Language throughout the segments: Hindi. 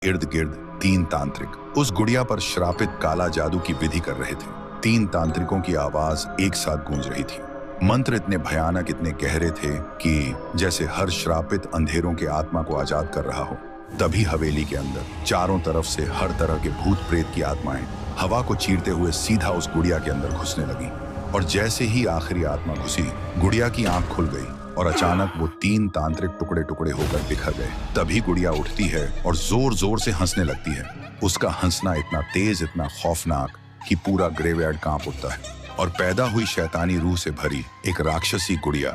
इर्द गिर्द तीन तांत्रिक उस गुड़िया पर श्रापित काला जादू की विधि कर रहे थे। तीन तांत्रिकों की आवाज एक साथ गूंज रही थी। मंत्र इतने भयानक, इतने गहरे थे कि जैसे हर श्रापित अंधेरों के आत्मा को आजाद कर रहा हो। तभी हवेली के अंदर चारों तरफ से हर तरह के भूत प्रेत की आत्माएं हवा को चीरते हुए सीधा उस गुड़िया के अंदर घुसने लगी। और जैसे ही आखिरी आत्मा घुसी, गुड़िया की आंख खुल गई और अचानक वो तीन तांत्रिक टुकड़े टुकड़े होकर बिखर गए। तभी गुड़िया उठती है और जोर जोर से हंसने लगती है। उसका हंसना इतना तेज, इतना खौफनाक कि पूरा ग्रेवयार्ड कांप उठता है। और पैदा हुई शैतानी रूह से भरी एक राक्षसी गुड़िया।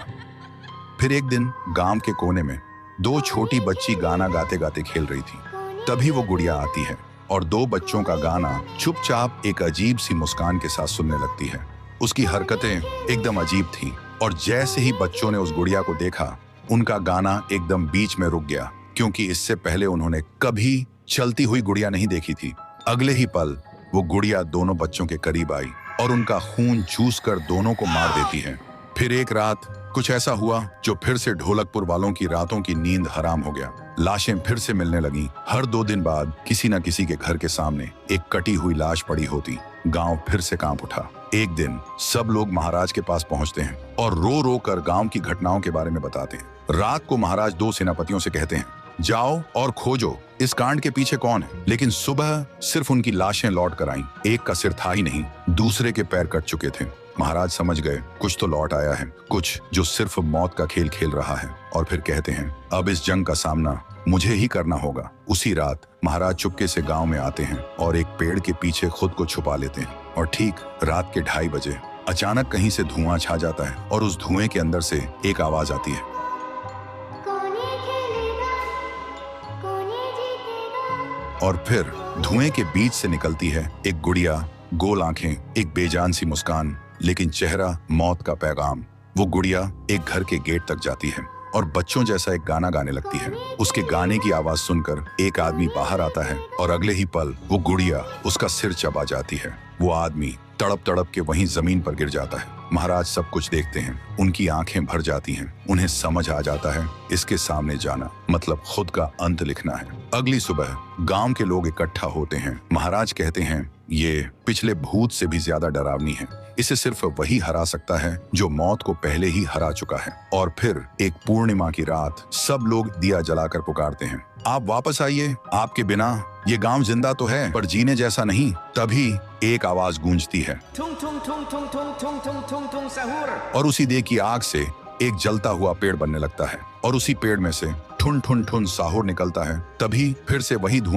फिर एक दिन गांव के कोने में दो छोटी बच्ची गाना गाते गाते खेल रही थी। तभी वो गुड़िया आती है और दो बच्चों का गाना चुपचाप एक अजीब सी मुस्कान के साथ सुनने लगती है। उसकी हरकतें एकदम अजीब थीं और जैसे ही बच्चों ने उस गुड़िया को देखा, उनका गाना एकदम बीच में रुक गया, क्योंकि इससे पहले उन्होंने कभी चलती हुई गुड़िया नहीं देखी थी। अगले ही पल वो गुड़िया दोनों बच्चों के करीब आई और उनका खून चूस कर दोनों को मार देती है। फिर एक रात कुछ ऐसा हुआ जो फिर से ढोलकपुर वालों की रातों की नींद हराम हो गया। लाशें फिर से मिलने लगी। हर 2 दिन बाद किसी न किसी के घर के सामने एक कटी हुई लाश पड़ी होती। गांव फिर से कांप उठा। एक दिन सब लोग महाराज के पास पहुंचते हैं और रो रो कर गांव की घटनाओं के बारे में बताते हैं। रात को महाराज 2 सेनापतियों से कहते हैं, जाओ और खोजो इस कांड के पीछे कौन है। लेकिन सुबह सिर्फ उनकी लाशें लौट कर आईं। एक का सिर था ही नहीं, दूसरे के पैर कट चुके थे। महाराज समझ गए कुछ तो लौट आया है, कुछ जो सिर्फ मौत का खेल खेल रहा है। और फिर कहते हैं, अब इस जंग का सामना मुझे ही करना होगा। उसी रात महाराज चुपके से गांव में आते हैं और एक पेड़ के पीछे खुद को छुपा लेते हैं। और ठीक रात के 2:30 बजे अचानक कहीं से धुआं छा जाता है और उस धुएं के अंदर से एक आवाज आती है, और फिर धुएं के बीच से निकलती है एक गुड़िया, गोल आंखें, एक बेजान सी मुस्कान, लेकिन चेहरा मौत का पैगाम। वो गुड़िया एक घर के गेट तक जाती है और बच्चों जैसा एक गाना गाने लगती है। उसके गाने की आवाज सुनकर एक आदमी बाहर आता है और अगले ही पल वो गुड़िया उसका सिर चबा जाती है। वो आदमी तड़प तड़प के वहीं जमीन पर गिर जाता है। महाराज सब कुछ देखते हैं, उनकी आंखें भर जाती हैं। उन्हें समझ आ जाता है इसके सामने जाना मतलब खुद का अंत लिखना है। अगली सुबह गांव के लोग इकट्ठा होते हैं। महाराज कहते हैं, ये पिछले भूत से भी ज्यादा डरावनी है। इसे सिर्फ वही हरा सकता है जो मौत को पहले ही हरा चुका है। और फिर एक पूर्णिमा की रात सब लोग दिया जलाकर पुकारते हैं, आप वापस आइए, आपके बिना ये गांव जिंदा तो है पर जीने जैसा नहीं। तभी एक आवाज गूंजती है और उसी देह की आग से एक जलता हुआ पेड़ बनने लगता है और उसी पेड़ में से ठुन ठुन ठुन साहुर निकलता है। तभी फिर से वही धुआं